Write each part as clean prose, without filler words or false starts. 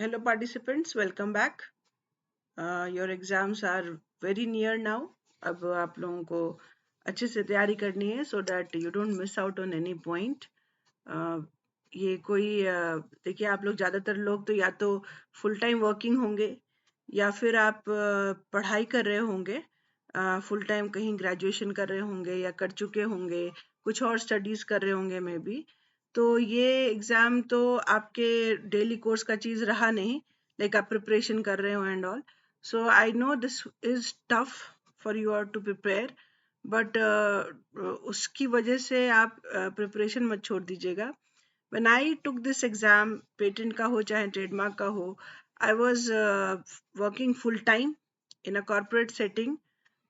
Hello participants, welcome back. Your exams are very near now. अब आप लोगों को अच्छे से तैयारी करनी है so that you don't miss out on any point. ये कोई देखिए आप लोग ज़्यादातर लोग तो या तो फुल टाइम वर्किंग होंगे या फिर आप पढ़ाई कर रहे होंगे, फुल टाइम कहीं ग्रेजुएशन कर रहे होंगे या कर चुके होंगे, कुछ और स्टडीज़ कर रहे होंगे मे बी। तो ये एग्ज़ाम तो आपके डेली कोर्स का चीज़ रहा नहीं, लाइक आप प्रिपरेशन कर रहे हो and all. So I know this is tough for you are to prepare, but उसकी वजह से आप प्रिपरेशन मत छोड़ दीजिएगा। When I took this exam, patent का हो चाहे ट्रेडमार्क का हो, I was working full time in a corporate setting,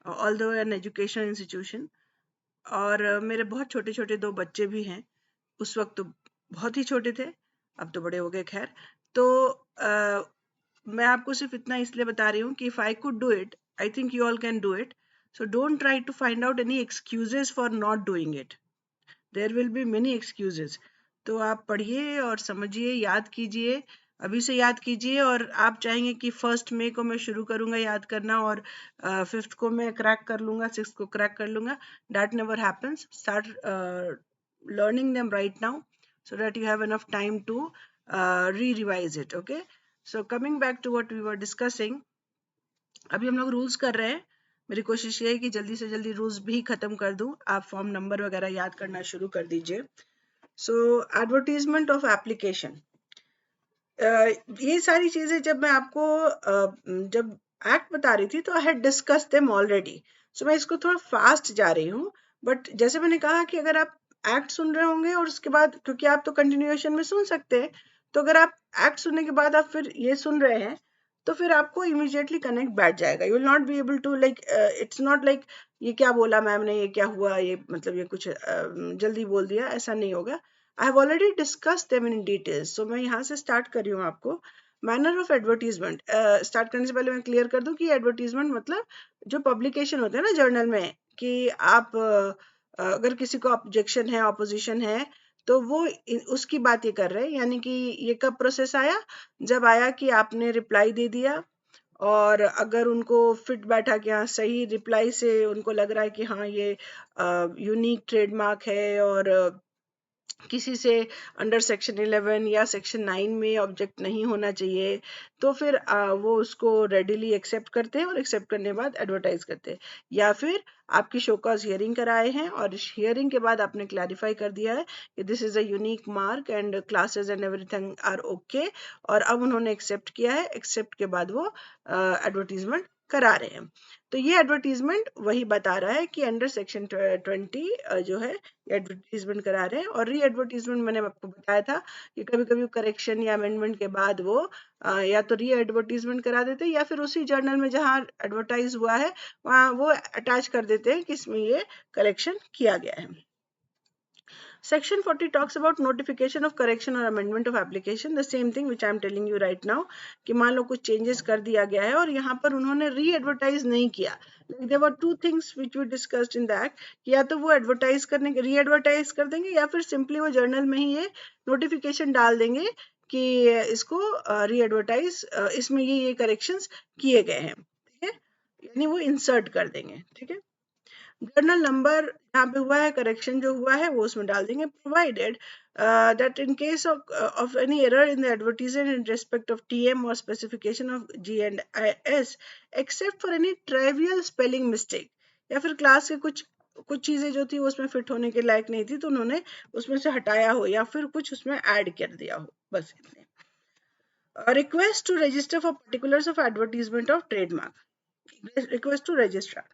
although an educational institution. और मेरे बहुत छोटे छोटे दो बच्चे भी हैं। उस वक्त तो बहुत ही छोटे थे, अब तो बड़े हो गए खैर। तो मैं आपको सिर्फ इतना इसलिए बता रही हूँ कि if I could do it, I think you all can do it. So don't try to find out any excuses for not doing it. There will be many excuses. तो आप पढ़िए और समझिए, याद कीजिए, अभी से याद कीजिए। और आप चाहेंगे कि 1 मई को मैं शुरू करूंगा याद करना और 5th को मैं क्रैक कर लूंगा, 6th को क्रैक कर लूंगा। That never happens. Start learning them right now so that you have enough time to re-revise it. Okay, so coming back to what we were discussing, अभी हम लोग रूल्स कर रहे हैं। मेरी कोशिश ये है कि जल्दी से जल्दी रूल्स भी खत्म कर दूं, आप फॉर्म नंबर वगैरह याद करना शुरू कर दीजिए। सो एडवर्टीजमेंट ऑफ एप्लीकेशन, ये सारी चीजें जब मैं आपको जब एक्ट बता रही थी तो I had discuss them already. So मैं इसको थोड़ा फास्ट जा रही हूँ, बट जैसे मैंने कहा कि अगर आप एक्ट सुन रहे होंगे और उसके बाद, क्योंकि आप तो कंटिन्यूएशन में सुन सकते हैं, तो अगर आप एक्ट सुनने के बाद आप फिर ये सुन रहे हैं तो फिर आपको इमीडिएटली कनेक्ट बैठ जाएगा। You will not be able to like, it's not like ये क्या बोला मैम ने, ये क्या हुआ, ये मतलब ये कुछ जल्दी बोल दिया, ऐसा नहीं होगा। I have already discussed them in details. So मैं यहाँ से स्टार्ट कर रही हूँ आपको। मैनर ऑफ एडवर्टीजमेंट, स्टार्ट करने से पहले मैं क्लियर कर दूं कि एडवर्टीजमेंट मतलब जो पब्लिकेशन होते हैं ना जर्नल में, कि आप अगर किसी को ऑब्जेक्शन है, ऑपोजिशन है, तो वो उसकी बात ये कर रहे हैं। यानी कि ये कब प्रोसेस आया, जब आया कि आपने रिप्लाई दे दिया और अगर उनको फिट बैठा कि हाँ सही रिप्लाई से उनको लग रहा है कि हाँ ये यूनिक ट्रेडमार्क है और किसी से अंडर सेक्शन 11 या सेक्शन 9 में ऑब्जेक्ट नहीं होना चाहिए, तो फिर वो उसको रेडिली एक्सेप्ट करते हैं और एक्सेप्ट करने के बाद एडवर्टाइज करते हैं। या फिर आपकी शोकॉज हियरिंग कराए हैं और हियरिंग के बाद आपने क्लैरिफाई कर दिया है कि this is a unique mark and classes and everything are okay, और अब उन्होंने एक्सेप्ट किया है। एक्सेप्ट के बाद वो एडवर्टीजमेंट करा रहे हैं। तो ये एडवर्टीजमेंट वही बता रहा है कि अंडर सेक्शन 20 जो है एडवर्टीजमेंट करा रहे हैं। और री एडवर्टीजमेंट मैंने आपको बताया था कि कभी कभी करेक्शन या अमेंडमेंट के बाद वो या तो री एडवर्टीजमेंट करा देते हैं या फिर उसी जर्नल में जहाँ एडवर्टाइज हुआ है वहाँ वो अटैच कर देते हैं कि इसमें ये करेक्शन किया गया है। Section 40 talks about notification of correction or amendment of application, the same thing which I am telling you right now, कि मान लो कुछ changes कर दिया गया है और यहाँ पर उन्होंने re-advertise नहीं किया। Like there were two things which we discussed in that, कि या तो वो advertise करने के re-advertise कर देंगे या फिर simply वो journal में ही ये notification डाल देंगे कि इसको re-advertise, इसमें ये corrections किए गए हैं। ठीक है, यानी वो insert कर देंगे। ठीक है, जर्नल नंबर यहाँ पे हुआ है, करेक्शन जो हुआ है वो उसमें डाल देंगे। Provided that in case of any error in the advertisement in respect of TM or specification of G&S except for any trivial spelling mistake, या फिर क्लास के कुछ चीजें जो थी उसमें फिट होने के लायक नहीं थी तो उन्होंने उसमें से हटाया हो या फिर कुछ उसमें ऐड कर दिया हो, बस इतने। Request to register for particulars of advertisement of trademark, request to registrar,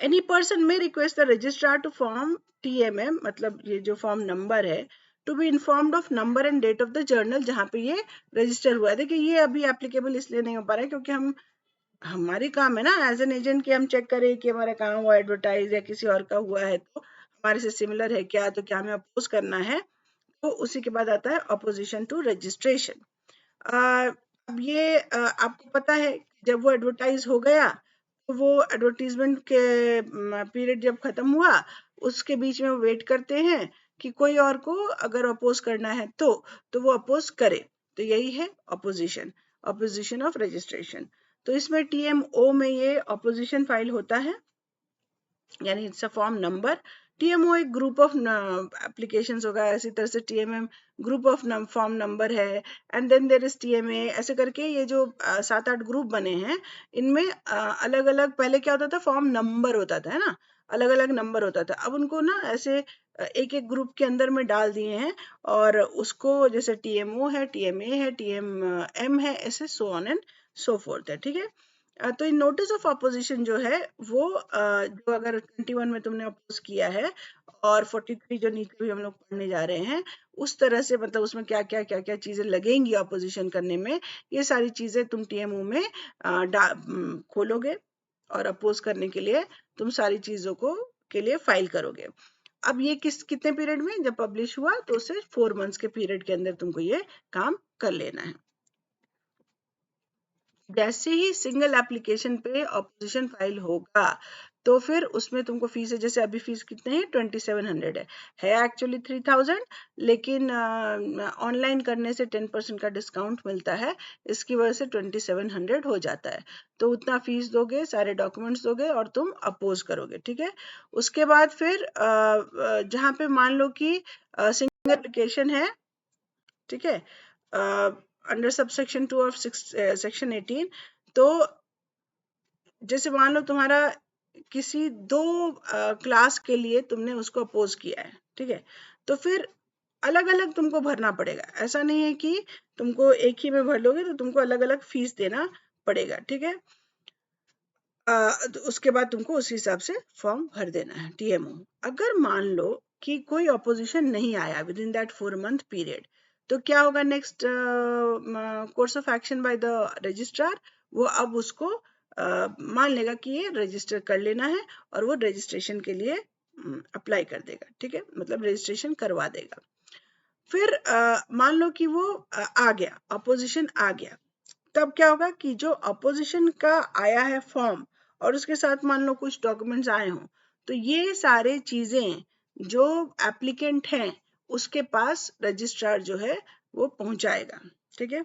any person may request the registrar to form TMM, मतलब ये जो फॉर्म नंबर है, to be informed of number and date of the journal जहाँ पे ये register हुआ है। देखिए ये अभी एप्लीकेबल इसलिए नहीं हो पा रहा है क्योंकि हम, हमारी काम है ना एज एन एजेंट कि हम चेक करें कि हमारा कहाँ हुआ एडवर्टाइज या किसी और का हुआ है तो हमारे से सिमिलर है क्या, तो क्या हमें अपोज करना है, तो उसी के बाद आता है अपोजिशन टू रजिस्ट्रेशन। अब ये आपको पता है जब वो एडवर्टाइज हो गया तो वो एडवर्टीजमेंट के पीरियड जब खत्म हुआ उसके बीच में वो वेट करते हैं कि कोई और को अगर अपोज करना है तो वो अपोज करे। तो यही है ऑपोजिशन, ऑपोजिशन ऑफ रजिस्ट्रेशन। तो इसमें TMO में ये ऑपोजिशन फाइल होता है, यानी it's a form number. TMO एक ग्रुप ऑफ एप्लीकेशंस होगा, इसी तरह से TMM group of form number है, and then there is TMA। ऐसे करके ये जो 7-8 ग्रुप बने हैं, इनमें अलग अलग, पहले क्या होता था, फॉर्म नंबर होता था, है ना, अलग अलग नंबर होता था। अब उनको ना ऐसे एक एक ग्रुप के अंदर में डाल दिए हैं, और उसको जैसे TMO है, TMA है, TMM है, ऐसे so on and so fourth है, ठीक है। तो इन नोटिस ऑफ अपोजिशन जो है वो जो अगर 21 में तुमने अपोज किया है, और 43 जो नीचे भी हम लोग पढ़ने जा रहे हैं, उस तरह से मतलब उसमें क्या क्या क्या क्या चीजें लगेंगी अपोजिशन करने में, ये सारी चीजें तुम TMO में खोलोगे, और अपोज करने के लिए तुम सारी चीजों को के लिए फाइल करोगे। अब ये कितने पीरियड में, जब पब्लिश हुआ तो उसे 4 मंथ्स के पीरियड के अंदर तुमको ये काम कर लेना है। जैसे ही सिंगल एप्लीकेशन पे ऑपोजिशन फाइल होगा, तो फिर उसमें तुमको फीस है, जैसे अभी फीस कितने हैं, 2700 है एक्चुअली 3000, लेकिन ऑनलाइन करने से 10% का डिस्काउंट मिलता है, इसकी वजह से 2700 हो जाता है। तो उतना फीस दोगे, सारे डॉक्यूमेंट्स दोगे, और तुम अपोज करोगे, ठीक है। उसके बाद फिर जहाँ पे मान लो कि सिंगल एप्लीकेशन है, ठीक है, अंडर सबसेक्शन 2 ऑफ सेक्शन 18, तो जैसे मान लो तुम्हारा किसी 2 क्लास के लिए तुमने उसको अपोज किया है, ठीक है, तो फिर अलग अलग तुमको भरना पड़ेगा। ऐसा नहीं है कि तुमको एक ही में भर लोगे, तो तुमको अलग अलग फीस देना पड़ेगा, ठीक है। तो उसके बाद तुमको उस हिसाब से फॉर्म भर देना है TMO। अगर मान लो कि कोई ऑपोजिशन नहीं आया with in that 4 month period, तो क्या होगा next course of action by the registrar, वो अब उसको मान लेगा कि ये रजिस्टर कर लेना है, और वो रजिस्ट्रेशन के लिए अप्लाई कर देगा, ठीक है, मतलब रजिस्ट्रेशन करवा देगा। फिर मान लो कि वो आ गया, अपोजिशन आ गया, तब क्या होगा कि जो अपोजिशन का आया है फॉर्म, और उसके साथ मान लो कुछ डॉक्यूमेंट्स आए हों, तो ये सारे चीजें जो एप्लीकेंट हैं उसके पास रजिस्ट्रार जो है वो पहुंचाएगा, ठीक है,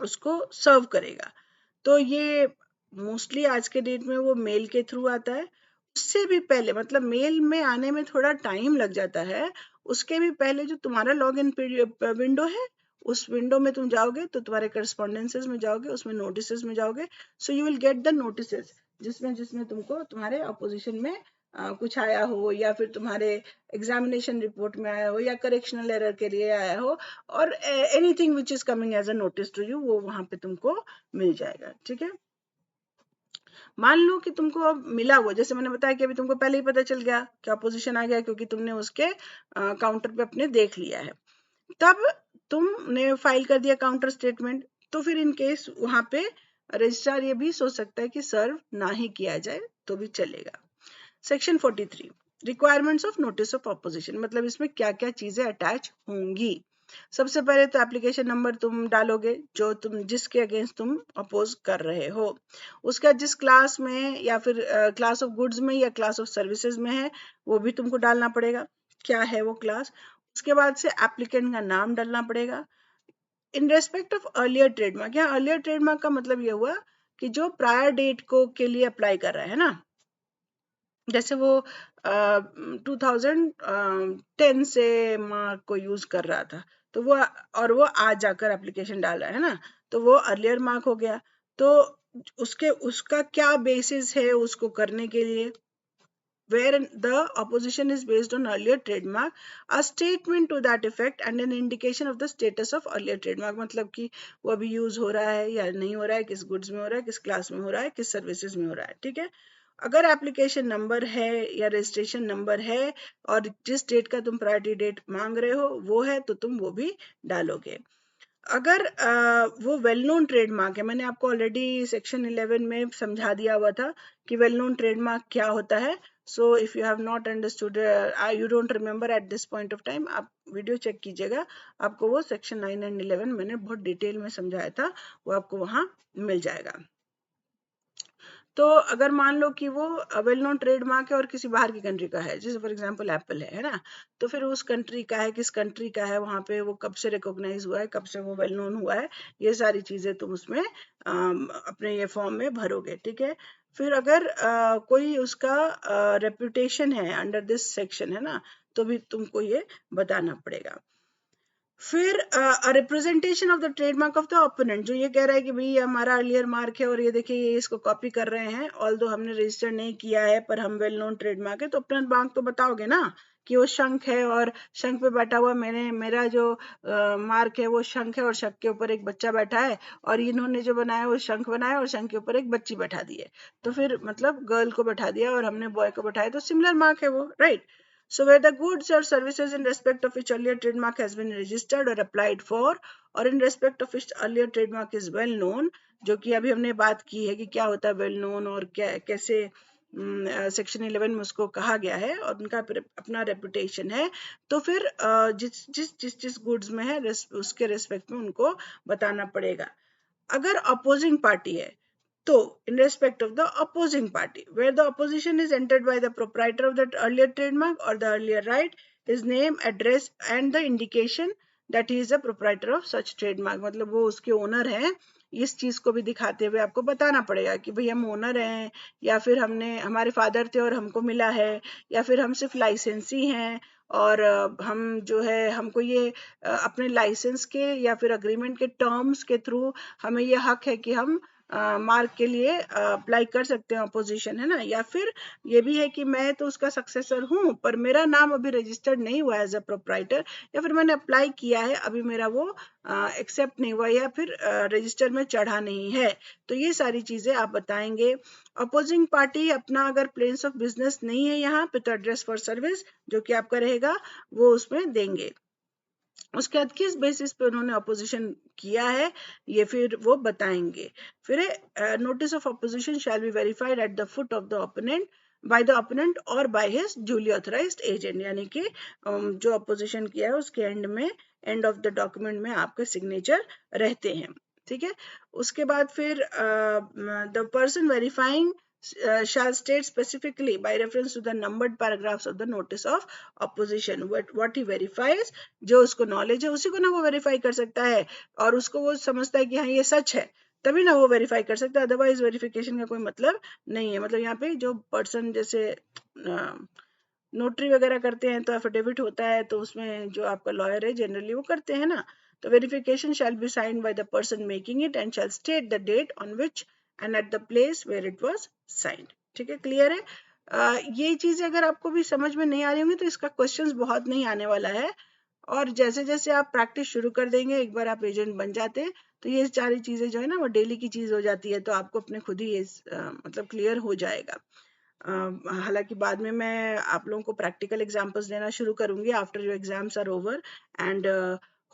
उसको सर्व करेगा। तो ये मोस्टली आज के डेट में वो मेल के थ्रू आता है। उससे भी पहले, मतलब मेल में आने में थोड़ा टाइम लग जाता है, उसके भी पहले जो तुम्हारा लॉग इन विंडो है, उस विंडो में तुम जाओगे, तो तुम्हारे करस्पॉन्डेंसेस में जाओगे, उसमें नोटिसेस में जाओगे, so you will get the notices, जिसमें जिसमें तुमको तुम्हारे अपोजिशन में कुछ आया हो, या फिर तुम्हारे एग्जामिनेशन रिपोर्ट में आया हो, या करेक्शनल एरर के लिए आया हो, और anything which is coming as a notice to you, वो वहां पे तुमको मिल जाएगा, ठीक है। मान लो कि तुमको अब मिला हुआ, जैसे मैंने बताया कि अभी तुमको पहले ही पता चल गया कि अपोजिशन आ गया, क्योंकि तुमने उसके काउंटर पे अपने देख लिया है, तब तुमने फाइल कर दिया काउंटर स्टेटमेंट। तो फिर इन केस वहां पे रजिस्ट्रार ये भी सोच सकता है कि सर्व ना ही किया जाए तो भी चलेगा। Section 43 requirements of notice of opposition, मतलब इसमें क्या क्या चीजें अटैच होंगी। सबसे पहले तो एप्लीकेशन नंबर तुम डालोगे, जो तुम जिसके अगेंस्ट तुम अपोज कर रहे हो, उसका जिस क्लास में, या फिर क्लास ऑफ गुड्स में, या क्लास ऑफ सर्विसेज में है, वो भी तुमको डालना पड़ेगा, क्या है वो क्लास। उसके बाद से एप्लीकेंट का नाम डालना पड़ेगा। In respect of earlier trademark, यहाँ अर्लियर ट्रेडमार्क का मतलब ये हुआ कि जो प्रायर डेट को के लिए अप्लाई कर रहा है ना, जैसे वो 2010 से मार्क को यूज कर रहा था, तो वो, और वो आज जाकर एप्लीकेशन डाल रहा है ना, तो वो अर्लियर मार्क हो गया। तो उसका क्या बेसिस है उसको करने के लिए, where the opposition is based on earlier trademark, a statement to that effect and an indication of the status of earlier trademark, मतलब कि वो अभी यूज हो रहा है या नहीं हो रहा है, किस गुड्स में हो रहा है, किस क्लास में हो रहा है, किस सर्विसेज में हो रहा है, ठीक है। अगर एप्लीकेशन नंबर है या रजिस्ट्रेशन नंबर है, और जिस डेट का तुम प्रायोरिटी डेट मांग रहे हो वो है, तो तुम वो भी डालोगे। अगर वो वेल नोन ट्रेडमार्क है, मैंने आपको ऑलरेडी सेक्शन 11 में समझा दिया हुआ था कि वेल नोन ट्रेडमार्क क्या होता है। So if you have not understood, you don't remember at this point of time, आप वीडियो चेक कीजिएगा, आपको वो सेक्शन 9 एंड 11 मैंने बहुत डिटेल में समझाया था, वो आपको वहां मिल जाएगा। तो अगर मान लो कि वो वेल नोन ट्रेडमार्क है और किसी बाहर की कंट्री का है, जैसे फॉर एग्जांपल एप्पल है ना, तो फिर उस कंट्री का है, किस कंट्री का है, वहां पे वो कब से रिकॉग्नाइज हुआ है, कब से वो वेल नोन हुआ है, ये सारी चीजें तुम उसमें अपने ये फॉर्म में भरोगे, ठीक है। फिर अगर कोई उसका रेपुटेशन है अंडर दिस सेक्शन है ना, तो भी तुमको ये बताना पड़ेगा। फिर representation of the trademark of the opponent, जो ये कह रहा है कि भाई ये हमारा अर्लियर मार्क है और ये देखिए ये इसको कॉपी कर रहे हैं, ऑल दो हमने रजिस्टर नहीं किया है पर हम वेल नोन ट्रेडमार्क है, तो अपना मार्क तो बताओगे ना कि वो शंख है और शंख पे बैठा हुआ मेरा जो मार्क है वो शंख है और शंख के ऊपर एक बच्चा बैठा है, और इन्होंने जो बनाया वो शंख बनाया और शंख के ऊपर एक बच्ची बैठा दी है, तो फिर मतलब गर्ल को बैठा दिया और हमने बॉय को बैठाया, तो सिमिलर मार्क है वो, right. So where the goods or services in respect of which earlier trademark has been registered or applied for, or in respect of which earlier trademark is well known, जो कि अभी हमने बात की है कि क्या होता है well known और क्या कैसे सेक्शन 11 में उसको कहा गया है, और उनका अपना रेपुटेशन है, तो फिर जिस जिस जिस जिस गुड्स में है उसके रेस्पेक्ट में उनको बताना पड़ेगा। अगर अपोजिंग पार्टी है तो in respect of the opposing party, where the opposition is entered by the proprietor of that earlier trademark or the earlier right, his name, address and the indication that he is a proprietor of such trademark, मतलब वो उसके owner हैं, इस चीज को भी दिखाते हुए आपको बताना पड़ेगा कि भाई हम ओनर हैं, या फिर हमने हमारे फादर थे और हमको मिला है, या फिर हम सिर्फ लाइसेंसी हैं और हम जो है हमको ये अपने लाइसेंस के या फिर अग्रीमेंट के टर्म्स के थ्रू हमें ये हक है कि हम मार्क के लिए अप्लाई कर सकते हैं अपोजिशन, है ना। या फिर ये भी है कि मैं तो उसका सक्सेसर हूं पर मेरा नाम अभी रजिस्टर्ड नहीं हुआ एज अ प्रोप्राइटर, या फिर मैंने अप्लाई किया है अभी मेरा वो एक्सेप्ट नहीं हुआ या फिर रजिस्टर में चढ़ा नहीं है, तो ये सारी चीजें आप बताएंगे। अपोजिंग पार्टी अपना अगर प्लेस ऑफ बिजनेस नहीं है यहाँ पे, तो एड्रेस फॉर सर्विस जो कि आपका रहेगा वो उसमें देंगे। उसके बाद किस बेसिस पे उन्होंने अपोजिशन किया है ये फिर वो बताएंगे। फिर notice of opposition shall be verified at the foot of the opponent by the opponent or by his duly authorised agent, यानी कि जो अपोजिशन किया है उसके एंड में, एंड ऑफ द डॉक्यूमेंट में आपके सिग्नेचर रहते हैं, ठीक है। उसके बाद फिर the person verifying shall state specifically by reference to the numbered paragraphs of the notice of opposition what he verifies, जो उसको नॉलेज है उसी को ना वो वेरीफाई कर सकता है, और उसको वो समझता है कि हाँ ये सच है, तभी ना वो वेरीफाई कर सकता है, अदरवाइज वेरिफिकेशन का कोई मतलब नहीं है। मतलब यहाँ पे जो पर्सन जैसे नोटरी वगैरह करते हैं तो एफिडेविट होता है, तो उसमें जो आपका लॉयर है जनरली वो करते हैं ना, तो verification shall be signed by the person making it and shall state the date on which and at the place where it was signed, ठीक है, क्लियर है। ये चीजें अगर आपको भी समझ में नहीं आ रही होंगी तो इसका क्वेश्चंस बहुत नहीं आने वाला है, और जैसे जैसे आप प्रैक्टिस शुरू कर देंगे, एक बार आप एजेंट बन जाते हैं तो ये सारी चीजें जो है ना वो डेली की चीज हो जाती है, तो आपको अपने खुद ही ये मतलब क्लियर हो जाएगा। हालांकि बाद में मैं आप लोगों को प्रैक्टिकल एग्जांपल्स देना शुरू करूंगी after your exams are over, and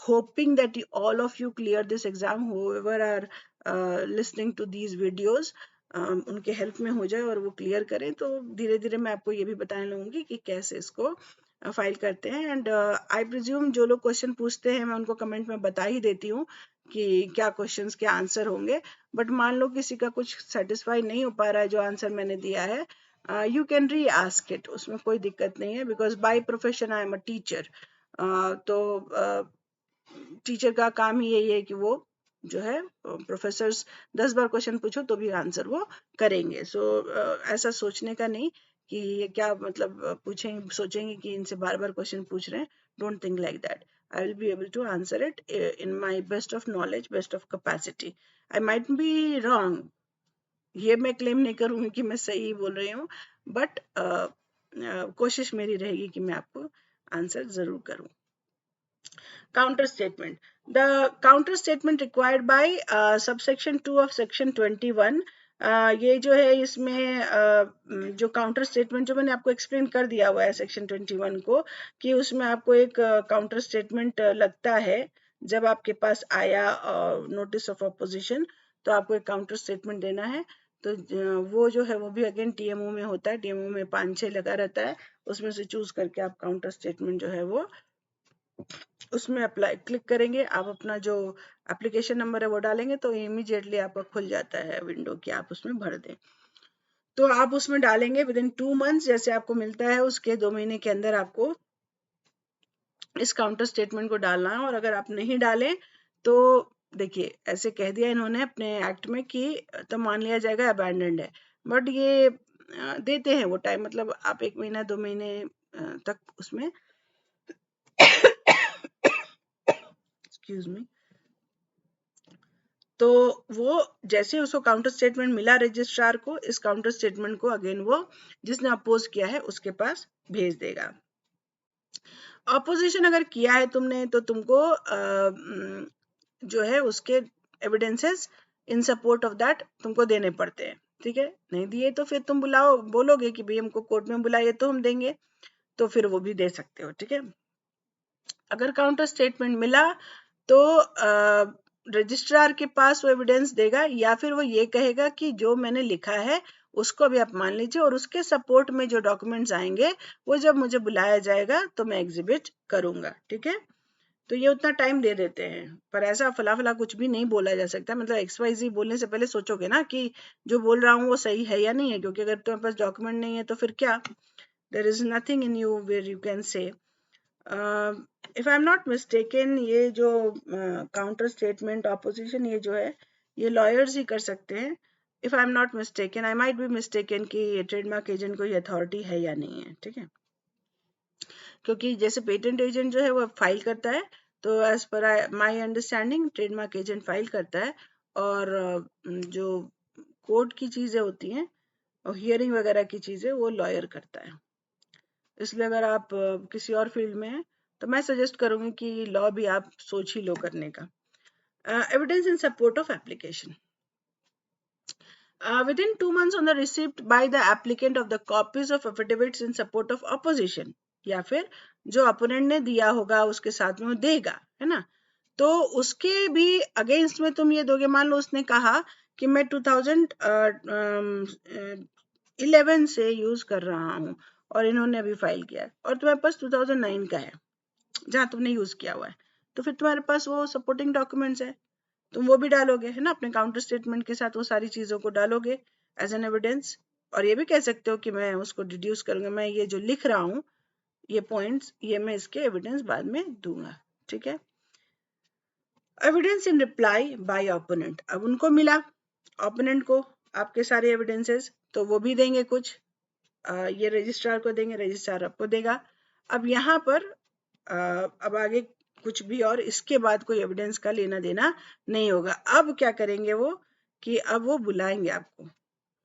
hoping that all of you clear this exam, whoever are listening to these videos, उनके हेल्प में हो जाए और वो क्लियर करें, तो धीरे धीरे मैं आपको ये भी बताने लगूंगी कि कैसे इसको फाइल करते हैं। एंड आई प्रिज्यूम जो लोग क्वेश्चन पूछते हैं मैं उनको कमेंट में बता ही देती हूँ कि क्या क्वेश्चंस के आंसर होंगे, बट मान लो किसी का कुछ सेटिस्फाई नहीं हो पा रहा है जो आंसर मैंने दिया है, यू कैन री आस्क इट, उसमें कोई दिक्कत नहीं है, because by profession I am a teacher, तो टीचर का काम ही यही है कि वो जो है प्रोफेसर्स 10 बार क्वेश्चन पूछो तो भी आंसर वो करेंगे। सो ऐसा सोचने का नहीं कि ये क्या मतलब पूछेंगे, सोचेंगे कि इनसे बार बार क्वेश्चन पूछ रहे हैं, don't think like that, I will be able to answer it in my best of knowledge, best of capacity. I might be wrong, ये मैं क्लेम नहीं करूंगी कि मैं सही बोल रही हूँ, बट कोशिश मेरी रहेगी कि मैं आपको आंसर जरूर करूं। Counter statement. The counter statement required by subsection 2 of section 21, ये जो है इसमें जो काउंटर स्टेटमेंट जो मैंने आपको एक्सप्लेन कर दिया हुआ है सेक्शन 21 को, कि उसमें आपको एक काउंटर स्टेटमेंट लगता है जब आपके पास आया नोटिस ऑफ अपोजिशन, तो आपको एक काउंटर स्टेटमेंट देना है। तो वो जो है वो भी अगेन टीएमओ में होता है, टीएमओ में 5-6 लगा रहता है, उसमें से चूज करके आप काउंटर स्टेटमेंट जो है वो उसमें अप्लाई क्लिक करेंगे, आप अपना जो एप्लीकेशन नंबर है वो डालेंगे तो इमीडिएटली आपका खुल जाता है विंडो कि आप उसमें भर दें। तो आप उसमें डालेंगे विद इन 2 मंथ्स, जैसे आपको मिलता है उसके 2 महीने के अंदर आपको इस काउंटर स्टेटमेंट को डालना है। और अगर आप नहीं डालें तो देखिए ऐसे कह दिया इन्होंने अपने एक्ट में कि तो मान लिया जाएगा अबैंडन्ड है, बट ये देते हैं वो टाइम, मतलब आप 1 महीना 2 महीने तक उसमें एक्सक्यूज मी, तो वो जैसे उसको काउंटर स्टेटमेंट मिला रजिस्ट्रार को, इस काउंटर स्टेटमेंट को अगेन वो जिसने अपोज किया है उसके पास भेज देगा। ऑपोजिशन अगर किया है तुमने तो तुमको जो है उसके evidences in support of that तुमको देने पड़ते हैं, ठीक है। नहीं दिए तो फिर तुम बुलाओ, बोलोगे कि भाई हमको कोर्ट में बुलाइए तो हम देंगे, तो फिर वो भी दे सकते हो, ठीक है। अगर काउंटर स्टेटमेंट मिला तो रजिस्ट्रार के पास वो एविडेंस देगा, या फिर वो ये कहेगा कि जो मैंने लिखा है उसको अभी आप मान लीजिए, और उसके सपोर्ट में जो डॉक्यूमेंट्स आएंगे वो जब मुझे बुलाया जाएगा तो मैं एग्जिबिट करूंगा, ठीक है। तो ये उतना टाइम दे देते हैं, पर ऐसा फला फला कुछ भी नहीं बोला जा सकता, मतलब XYZ बोलने से पहले सोचोगे ना कि जो बोल रहा हूँ वो सही है या नहीं है, क्योंकि अगर तुम्हारे पास डॉक्यूमेंट नहीं है तो फिर क्या, there is nothing in you where you can say. If I am not mistaken, ये जो काउंटर स्टेटमेंट ऑपोजिशन ये जो है ये लॉयर्स ही कर सकते हैं। If I am not mistaken, I might B mistaken कि ट्रेडमार्क एजेंट को ये अथॉरिटी है या नहीं है, ठीक है। क्योंकि जैसे पेटेंट एजेंट जो है वो फाइल करता है, तो as per my understanding trademark agent file करता है, और जो कोर्ट की चीजें होती हैं और हियरिंग वगैरह की चीजें वो लॉयर करता है। इसलिए अगर आप किसी और फील्ड में हैं तो मैं सजेस्ट करूंगी कि लॉ भी आप सोच ही लो करने का। Evidence in support of application within 2 months on the receipt by the applicant of the copies of affidavits in support of opposition, या फिर जो अपोनेंट ने दिया होगा उसके साथ में वो देगा, है ना, तो उसके भी अगेंस्ट में तुम ये दोगे। मान लो उसने कहा कि मैं 2011 से यूज कर रहा हूँ और इन्होंने अभी फाइल किया है, और तुम्हारे पास 2009 का है जहां तुमने यूज किया हुआ है, तो फिर तुम्हारे पास वो सपोर्टिंग डॉक्यूमेंट्स है, तुम वो भी डालोगे, है ना, अपने काउंटर स्टेटमेंट के साथ वो सारी चीजों को डालोगे एज एन एविडेंस। और ये भी कह सकते हो कि मैं उसको डिड्यूस करूंगा, मैं ये जो लिख रहा हूँ ये पॉइंट्स ये मैं इसके एविडेंस बाद में दूंगा, ठीक है। Evidence in reply by opponent, अब उनको मिला ओपोनेंट को आपके सारे एविडेंसेस, तो वो भी देंगे कुछ, ये रजिस्ट्रार को देंगे, रजिस्ट्रार आपको देगा। अब यहाँ पर अब आगे कुछ भी और इसके बाद कोई एविडेंस का लेना देना नहीं होगा। अब क्या करेंगे वो कि अब वो बुलाएंगे आपको, है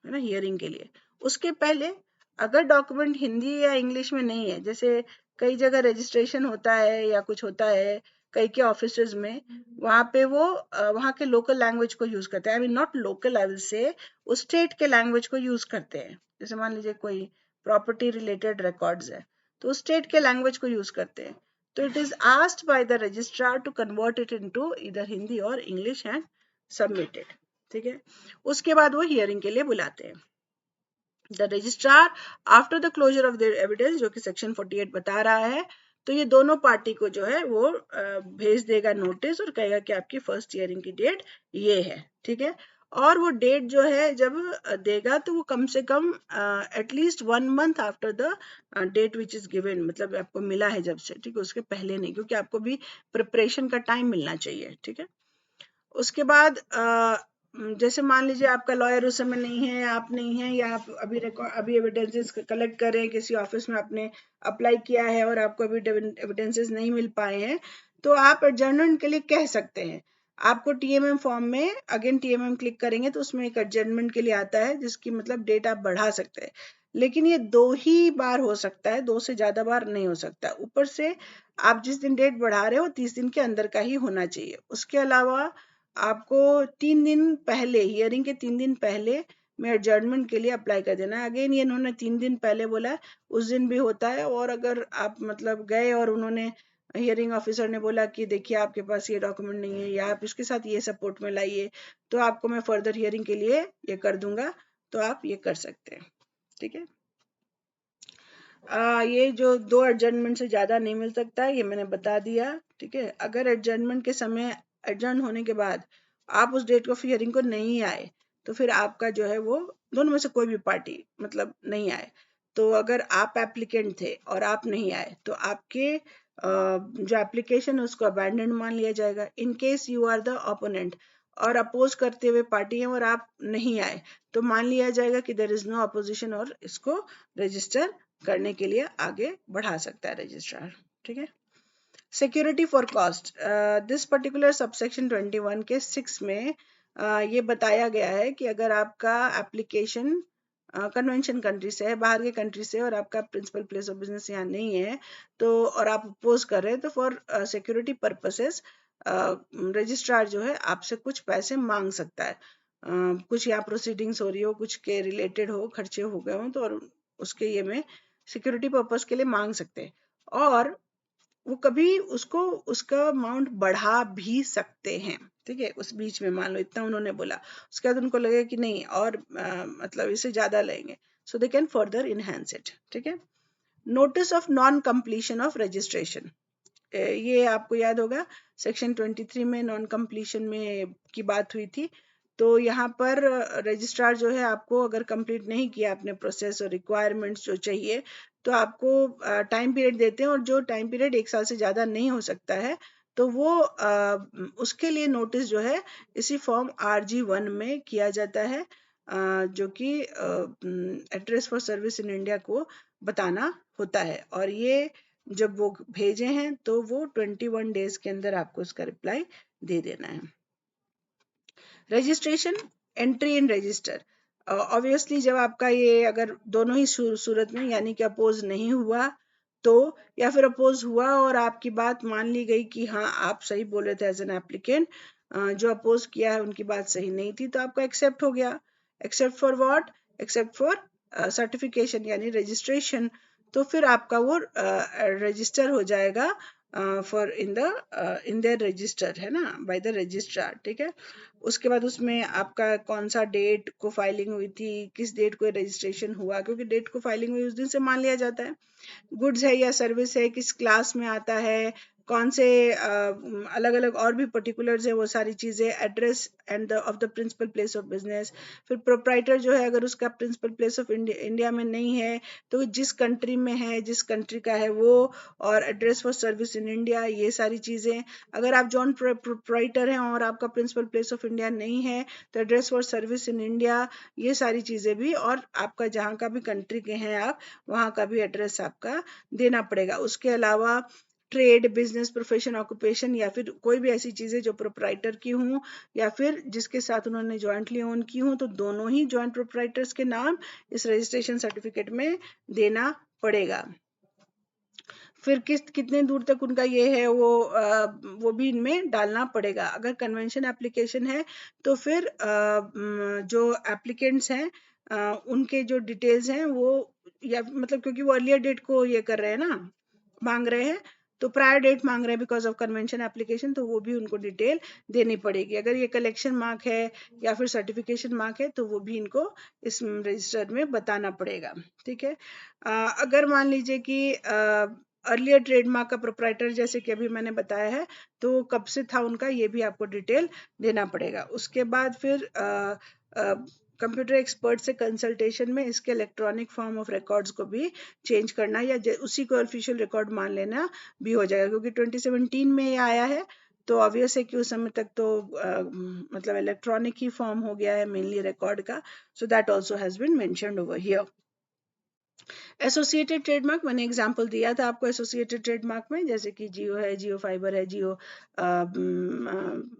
ना, हियरिंग के लिए। उसके पहले अगर डॉक्यूमेंट हिंदी या इंग्लिश में नहीं है, जैसे कई जगह रजिस्ट्रेशन होता है या कुछ होता है कई के ऑफिसेज में, वहां पे वो वहां के लोकल लैंग्वेज को यूज करते हैं, I mean not local, I will say उस स्टेट के लैंग्वेज को यूज करते हैं। जैसे मान लीजिए कोई प्रॉपर्टी रिलेटेड रिकॉर्ड्स है तो उस स्टेट के लैंग्वेज को यूज करते हैं, तो it is asked by the registrar to convert it into either Hindi or English and submit it, ठीक है। उसके बाद वो हियरिंग के लिए बुलाते हैं। The registrar after the closure of their evidence, जो कि सेक्शन 48 बता रहा है, तो ये दोनों पार्टी को जो है वो भेज देगा नोटिस और कहेगा कि आपकी फर्स्ट हियरिंग की डेट ये है, ठीक है। और वो डेट जो है जब देगा तो वो कम से कम at least 1 month after the date which is given, मतलब आपको मिला है जब से, ठीक है, उसके पहले नहीं, क्योंकि आपको भी प्रिपरेशन का टाइम मिलना चाहिए, ठीक है। उसके बाद जैसे मान लीजिए आपका लॉयर उस समय नहीं है, आप नहीं है, या आप अभी एविडेंसेस कलेक्ट कर रहे हैं, किसी ऑफिस में आपने अप्लाई किया है और आपको अभी एविडेंसेस नहीं मिल पाए हैं, तो आप एडजर्नमेंट के लिए कह सकते हैं। आपको TMM फॉर्म में अगेन TMM क्लिक करेंगे तो उसमें एक एडजर्नमेंट के लिए आता है, जिसकी मतलब डेट आप बढ़ा सकते हैं, लेकिन ये 2 ही बार हो सकता है, 2 से ज्यादा बार नहीं हो सकता। ऊपर से आप जिस दिन डेट बढ़ा रहे हो 30 दिन के अंदर का ही होना चाहिए। उसके अलावा आपको 3 दिन पहले, हियरिंग के 3 दिन पहले में एडजर्नमेंट के लिए अप्लाई कर देना है। अगेन ये इन्होंने 3 दिन पहले बोला, उस दिन भी होता है। और अगर आप मतलब गए और उन्होंने हियरिंग ऑफिसर ने बोला कि देखिए आपके पास ये डॉक्यूमेंट नहीं है या आप इसके साथ ये सपोर्ट में लाइए, तो आपको मैं फर्दर हियरिंग के लिए ये कर दूंगा, तो आप ये कर सकते हैं, ठीक है। ये जो 2 एडजर्नमेंट से ज्यादा नहीं मिल सकता है, ये मैंने बता दिया, ठीक है। अगर एडजर्नमेंट के समय एडजर्न होने के बाद आप उस डेट ऑफ हियरिंग को नहीं आए, तो फिर आपका जो है वो दोनों में से कोई भी पार्टी मतलब नहीं आए, तो अगर आप एप्लीकेंट थे और आप नहीं आए तो आपके जो एप्लीकेशन है उसको अबैंडन मान लिया जाएगा। In case you are the opponent और अपोज करते हुए पार्टी है और आप नहीं आए तो मान लिया जाएगा कि देयर इज नो अपोजिशन और इसको रजिस्टर करने के लिए आगे बढ़ा सकता है रजिस्ट्रार। ठीक है। Security for cost, this particular subsection 21 के 6 में ये बताया गया है कि अगर आपका एप्लीकेशन कन्वेंशन कंट्री से है, बाहर के कंट्री से, और आपका प्रिंसिपल प्लेस ऑफ बिजनेस यहाँ नहीं है तो और आप अपोज कर रहे हैं तो फॉर सिक्योरिटी पर्पसेस रजिस्ट्रार जो है आपसे कुछ पैसे मांग सकता है। कुछ यहाँ प्रोसीडिंग्स हो रही हो, कुछ के रिलेटेड हो, खर्चे हो गए हो तो और उसके ये में सिक्योरिटी पर्पस के लिए मांग सकते हैं, और वो कभी उसको उसका अमाउंट बढ़ा भी सकते हैं। ठीक है, उस बीच में मान लो इतना उन्होंने बोला, उसके बाद उनको लगे कि नहीं और मतलब इससे ज्यादा लेंगे, so they can further enhance it. ठीक है। Notice of non completion of registration, ये आपको याद होगा सेक्शन 23 में नॉन कंप्लीशन में की बात हुई थी। तो यहाँ पर रजिस्ट्रार जो है आपको अगर कंप्लीट नहीं किया अपने प्रोसेस और रिक्वायरमेंट्स जो चाहिए तो आपको टाइम पीरियड देते हैं, और जो टाइम पीरियड 1 साल से ज़्यादा नहीं हो सकता है तो वो उसके लिए नोटिस जो है इसी फॉर्म RG1 में किया जाता है, जो कि address for service in India को बताना होता है, और ये जब वो भेजे हैं तो वो 21 डेज के अंदर आपको उसका रिप्लाई दे देना है। Registration, entry in register, obviously जब आपका ये अगर दोनों ही सूरत में यानी कि अपोज नहीं हुआ तो, या फिर अपोज हुआ और आपकी बात मान ली गई कि हाँ आप सही बोल रहे थे एज एन एप्लीकेंट, जो अपोज किया है उनकी बात सही नहीं थी, तो आपका एक्सेप्ट हो गया। Except for what? Except for certification यानी रजिस्ट्रेशन, तो फिर आपका वो रजिस्टर हो जाएगा फॉर इन देयर रजिस्टर, है ना, बाय द रजिस्ट्रार। ठीक है। उसके बाद उसमें आपका कौन सा डेट को फाइलिंग हुई थी, किस डेट को रजिस्ट्रेशन हुआ, क्योंकि डेट को फाइलिंग हुई उस दिन से मान लिया जाता है। गुड्स है या सर्विस है, किस क्लास में आता है, कौन से अलग अलग और भी पर्टिकुलर्स है वो सारी चीजें, address and of the principal place of business, फिर प्रोप्राइटर जो है अगर उसका प्रिंसिपल प्लेस ऑफ इंडिया में नहीं है तो जिस कंट्री में है, जिस कंट्री का है वो, और address for service in India, ये सारी चीजें। अगर आप जॉइंट प्रोप्राइटर हैं और आपका प्रिंसिपल प्लेस ऑफ इंडिया नहीं है तो address for service in India, ये सारी चीजें भी, और आपका जहाँ का भी कंट्री के हैं आप वहाँ का भी एड्रेस आपका देना पड़ेगा। उसके अलावा ट्रेड, बिजनेस, प्रोफेशन, ऑक्यूपेशन या फिर कोई भी ऐसी चीजें जो प्रोप्राइटर की हों या फिर जिसके साथ उन्होंने ज्वाइंटली ओन की हों, तो दोनों ही ज्वाइंट प्रोप्राइटर्स के नाम इस रजिस्ट्रेशन सर्टिफिकेट में देना पड़ेगा। फिर कितने दूर तक उनका ये है वो भी इनमें डालना पड़ेगा। अगर कन्वेंशन एप्लीकेशन है तो फिर जो एप्लीकेंट्स हैं उनके जो डिटेल्स हैं वो, या मतलब क्योंकि वो अर्लियर डेट को ये कर रहे हैं ना, मांग रहे हैं, तो प्रायर डेट मांग रहे हैं बिकॉज ऑफ कन्वेंशन एप्लीकेशन, तो वो भी उनको डिटेल देनी पड़ेगी। अगर ये कलेक्शन मार्क है या फिर सर्टिफिकेशन मार्क है तो वो भी इनको इस रजिस्टर में बताना पड़ेगा। ठीक है। अगर मान लीजिए कि अर्लियर ट्रेडमार्क का प्रोप्राइटर जैसे कि अभी मैंने बताया है तो कब से था उनका ये भी आपको डिटेल देना पड़ेगा। उसके बाद फिर कंप्यूटर एक्सपर्ट से कंसल्टेशन में इसके इलेक्ट्रॉनिक फॉर्म ऑफ रिकॉर्ड्स को भी चेंज करना या उसी को ऑफिशियल रिकॉर्ड मान लेना भी हो जाएगा, क्योंकि 2017 में ये आया है तो ऑब्वियस है कि उस समय तक तो मतलब इलेक्ट्रॉनिक ही फॉर्म हो गया है मेनली रिकॉर्ड का, so that also has been mentioned over here. Associated trademark मैंने एग्जांपल दिया था आपको एसोसिएटेड ट्रेडमार्क में, जैसे कि जियो है, जियो फाइबर है, जियो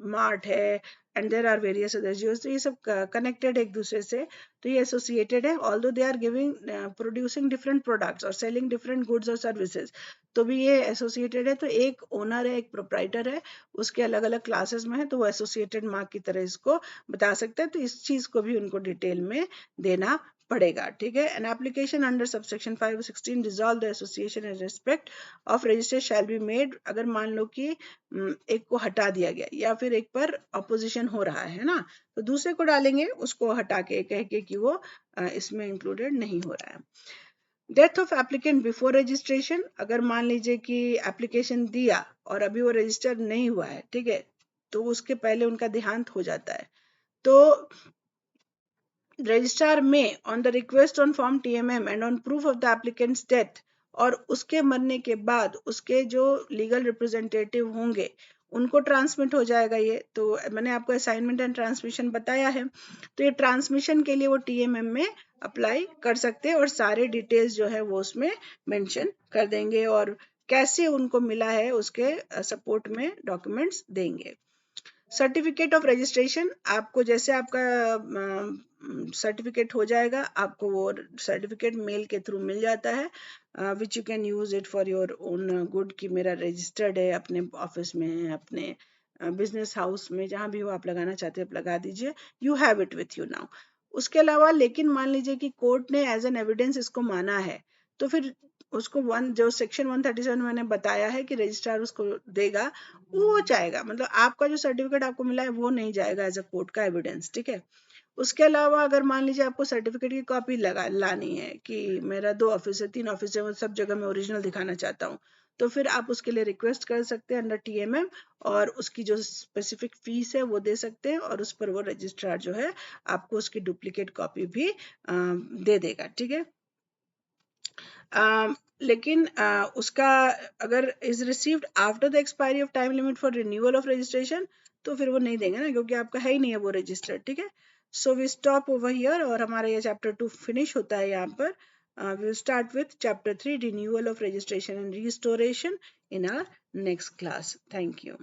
मार्ट है, and there are various other Jios, तो ये सब कनेक्टेड है एक दूसरे से, तो ये एसोसिएटेड है। Although they are giving producing different products और सेलिंग डिफरेंट गुड्स और सर्विसेज, तो भी ये एसोसिएटेड है। तो एक ओनर है, एक प्रोप्राइटर है, उसके अलग अलग क्लासेस में है, तो वो एसोसिएटेड मार्क की तरह इसको बता सकता है, तो इस चीज को भी उनको डिटेल में देना पड़ेगा। ठीक है। एन एप्लीकेशन अंडर सबसेक्शन 5 और 16 dissolve the association in respect of register shall be made, अगर मान लो कि एक को हटा दिया गया या फिर एक पर अपोजिशन हो रहा है ना, तो दूसरे को डालेंगे उसको हटा के कह के कि वो इसमें इंक्लूडेड नहीं हो रहा है। Death of applicant before registration, अगर मान लीजिए कि एप्लीकेशन दिया और अभी वो रजिस्टर नहीं हुआ है, ठीक है, तो उसके पहले उनका देहांत हो जाता है, तो रजिस्ट्रार में on the request on form TMM and on proof of the applicants death, और उसके मरने के बाद उसके जो लीगल रिप्रेजेंटेटिव होंगे उनको ट्रांसमिट हो जाएगा ये। तो मैंने आपको असाइनमेंट एंड ट्रांसमिशन बताया है, तो ये ट्रांसमिशन के लिए वो TMM में अप्लाई कर सकते हैं और सारे डिटेल्स जो है वो उसमें मेंशन कर देंगे और कैसे उनको मिला है उसके सपोर्ट में डॉक्यूमेंट्स देंगे। सर्टिफिकेट ऑफ रजिस्ट्रेशन, आपको जैसे आपका सर्टिफिकेट हो जाएगा आपको वो सर्टिफिकेट मेल के थ्रू मिल जाता है, which you can use it for your own good, कि मेरा रजिस्टर्ड है अपने ऑफिस में, अपने बिजनेस हाउस में, जहां भी हो आप लगाना चाहते हैं आप लगा दीजिए, you have it with you now. उसके अलावा लेकिन मान लीजिए कि कोर्ट ने एज एन एविडेंस इसको माना है, तो फिर उसको जो सेक्शन 137 मैंने बताया है कि रजिस्ट्रार उसको देगा, वो जाएगा, मतलब आपका जो सर्टिफिकेट आपको मिला है वो नहीं जाएगा एज अ कोर्ट का एविडेंस, ठीक है। उसके अलावा अगर मान लीजिए आपको सर्टिफिकेट की कॉपी लानी है कि मेरा 2 ऑफिस है 3 ऑफिस है, सब जगह मैं ओरिजिनल दिखाना चाहता हूँ, तो फिर आप उसके लिए रिक्वेस्ट कर सकते हैं अंडर TMM, और उसकी जो स्पेसिफिक फीस है वो दे सकते हैं, और उस पर वो रजिस्ट्रार जो है आपको उसकी डुप्लीकेट कॉपी भी दे देगा, ठीक है। लेकिन उसका अगर is received after the expiry of time limit for renewal of registration, तो फिर वो नहीं देंगे ना, क्योंकि आपका है ही नहीं है वो रजिस्टर्ड, ठीक है। So we stop over here, और हमारा ये चैप्टर 2 फिनिश होता है यहाँ पर। we'll start with chapter 3 renewal of registration and restoration in our next class. Thank you.